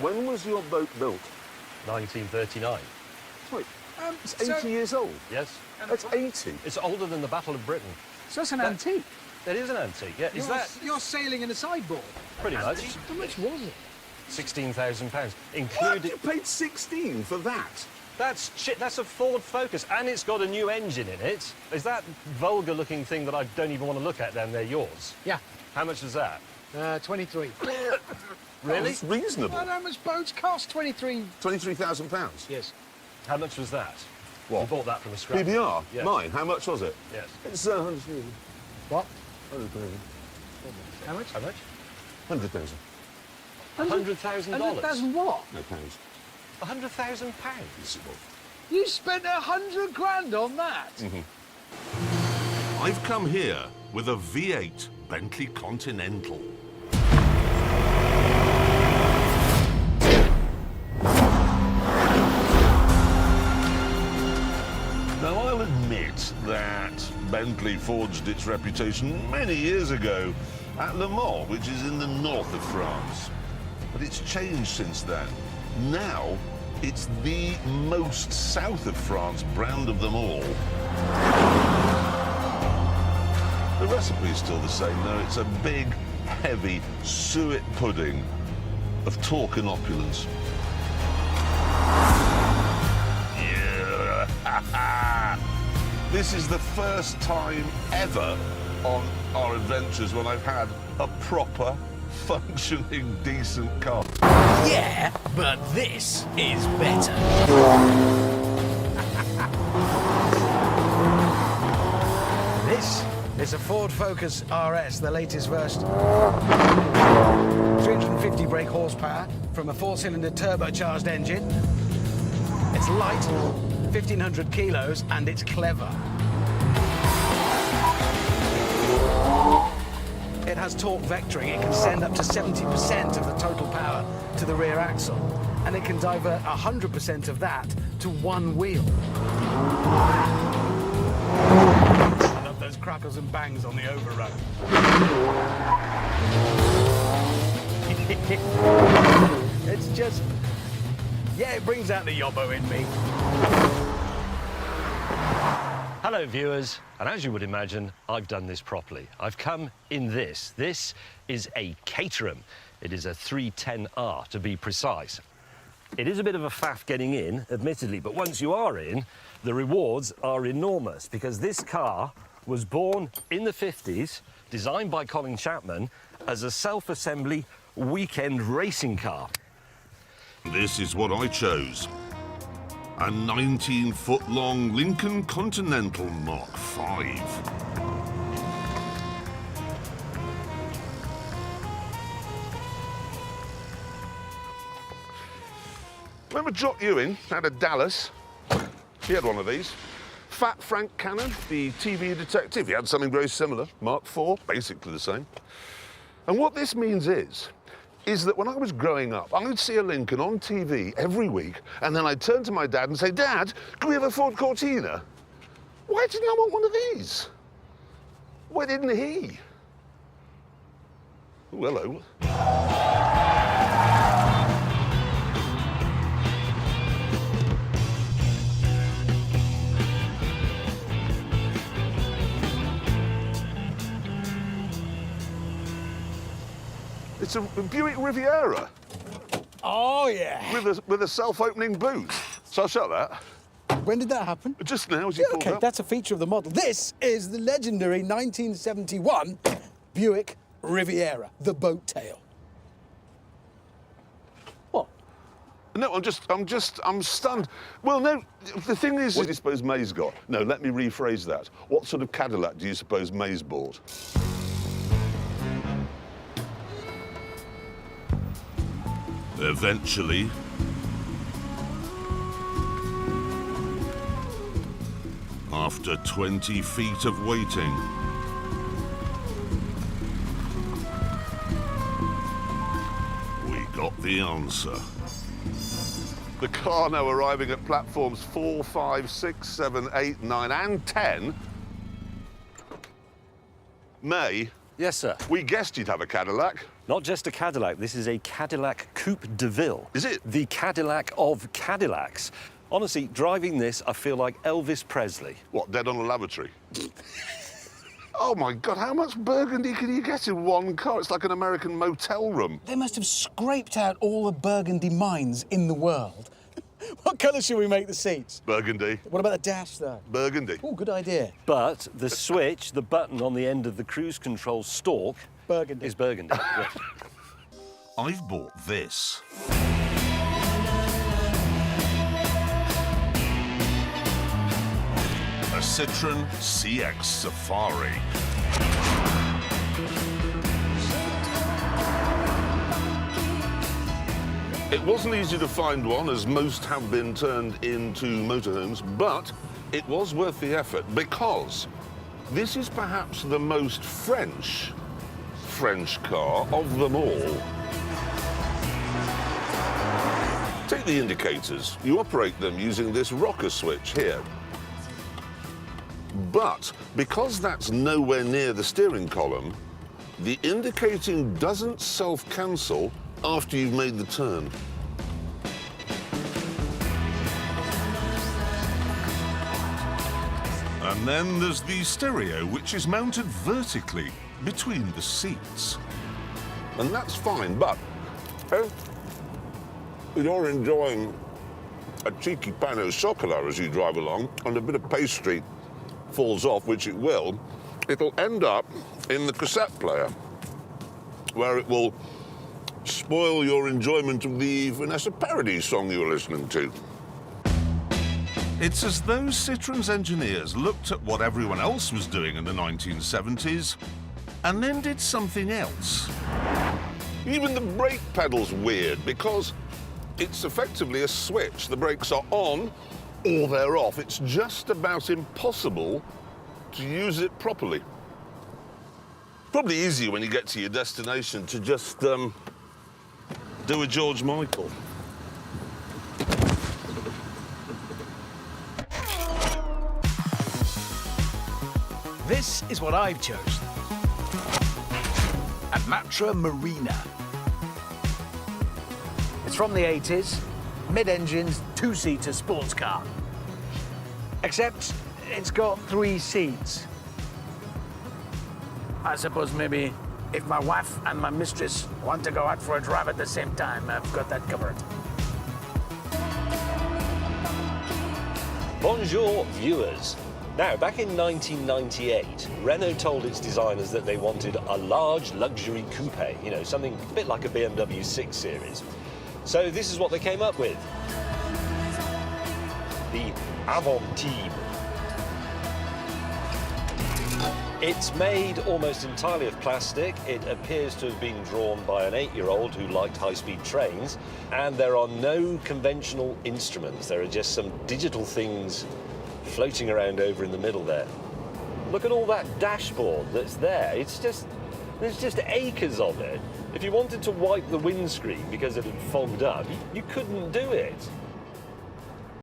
When was your boat built? 1939. Wait, it's 80 years old? Yes. That's 80? It's older than the Battle of Britain. So that's an antique. That is an antique, yeah. Is that You're sailing in a sideboard? pretty much? How much was it? £16,000, What? including... You paid 16 for that? That's shit, that's a Ford Focus, and it's got a new engine in it. Is that vulgar-looking thing that I don't even want to look at down there yours? Yeah. How much was that? 23. Really? That's reasonable. Well, how much boats cost? 23. £23,000? Yes. How much was that? What? You bought that from a scrap. PBR? Yes. Mine? How much was it? Yes. It's 100,000. What? 100,000. How much? How much? 100,000. $100,000? 100,000 what? No pounds. £100,000? Yes, it was. You spent 100 grand on that? I've come here with a V8 Bentley Continental. Now, I'll admit that Bentley forged its reputation many years ago at Le Mans, which is in the north of France. But it's changed since then. Now, it's the most south of France brand of them all. The recipe is still the same, though. It's a big, heavy suet pudding of torque and opulence. Yeah. This is the first time ever on our adventures when I've had a proper, functioning, decent car. Yeah, but this is better. This is a Ford Focus RS, the latest version. 350 brake horsepower from a 4-cylinder turbocharged engine. It's light, 1,500 kilos, and it's clever. It has torque vectoring. It can send up to 70% of the total power to the rear axle, and it can divert 100% of that to one wheel. I love those crackles and bangs on the overrun. It's just, yeah, it brings out the yobbo in me. Hello, viewers, and as you would imagine, I've done this properly. I've come in this. This is a Caterham. It is a 310R, to be precise. It is a bit of a faff getting in, admittedly, but once you are in, the rewards are enormous, because this car was born in the 50s, designed by Colin Chapman, as a self-assembly weekend racing car. This is what I chose. A 19-foot-long Lincoln Continental Mark V. Remember Jock Ewing out of Dallas? He had one of these. Fat Frank Cannon, the TV detective, he had something very similar. Mark IV, basically the same. And what this means is that when I was growing up, I would see a Lincoln on TV every week, and then I'd turn to my dad and say, Dad, can we have a Ford Cortina? Why didn't I want one of these? Why didn't he? Oh, hello. It's a Buick Riviera. Oh, yeah. With a self-opening boot. So I'll shut that. When did that happen? Just now, as you pulled Okay, up. that's a feature of the model. This is the legendary 1971 Buick Riviera, the boat tail. What? No, I'm stunned. Well, no, the thing is, what do you suppose May's got? No, let me rephrase that. What sort of Cadillac do you suppose May's bought? Eventually, after 20 feet of waiting, we got the answer. The car now arriving at platforms 4, 5, 6, 7, 8, 9 and 10. May, Yes, sir. we guessed you'd have a Cadillac. Not just a Cadillac, this is a Cadillac Coupe de Ville. Is it? The Cadillac of Cadillacs. Honestly, driving this, I feel like Elvis Presley. What, dead on a lavatory? Oh my God, how much burgundy can you get in one car? It's like an American motel room. They must have scraped out all the burgundy mines in the world. What colour should we make the seats? Burgundy. What about the dash, though? Burgundy. Oh, good idea. But the switch, the button on the end of the cruise control stalk Burgundy. is burgundy. Yes. I've bought this. A Citroen CX Safari. It wasn't easy to find one, as most have been turned into motorhomes, but it was worth the effort because this is perhaps the most French car of them all. Take the indicators. You operate them using this rocker switch here. But because that's nowhere near the steering column, the indicating doesn't self-cancel after you've made the turn. And then there's the stereo, which is mounted vertically between the seats. And that's fine, but if you're enjoying a cheeky pan au chocolat as you drive along and a bit of pastry falls off, which it will, it'll end up in the cassette player, where it will spoil your enjoyment of the Vanessa Paradis song you were listening to. It's as though Citroen's engineers looked at what everyone else was doing in the 1970s and then did something else. Even the brake pedal's weird because it's effectively a switch. The brakes are on or they're off. It's just about impossible to use it properly. Probably easier when you get to your destination to just do a George Michael. This is what I've chosen. A Matra Marina. It's from the 80s, mid-engined, two-seater sports car. Except it's got 3 seats. I suppose maybe if my wife and my mistress want to go out for a drive at the same time, I've got that covered. Bonjour, viewers. Now, back in 1998, Renault told its designers that they wanted a large luxury coupe, you know, something a bit like a BMW 6 Series. So this is what they came up with. The Avantime. It's made almost entirely of plastic. It appears to have been drawn by an 8-year-old who liked high-speed trains. And there are no conventional instruments. There are just some digital things floating around over in the middle there. Look at all that dashboard that's there. There's just acres of it. If you wanted to wipe the windscreen because it had fogged up, you couldn't do it.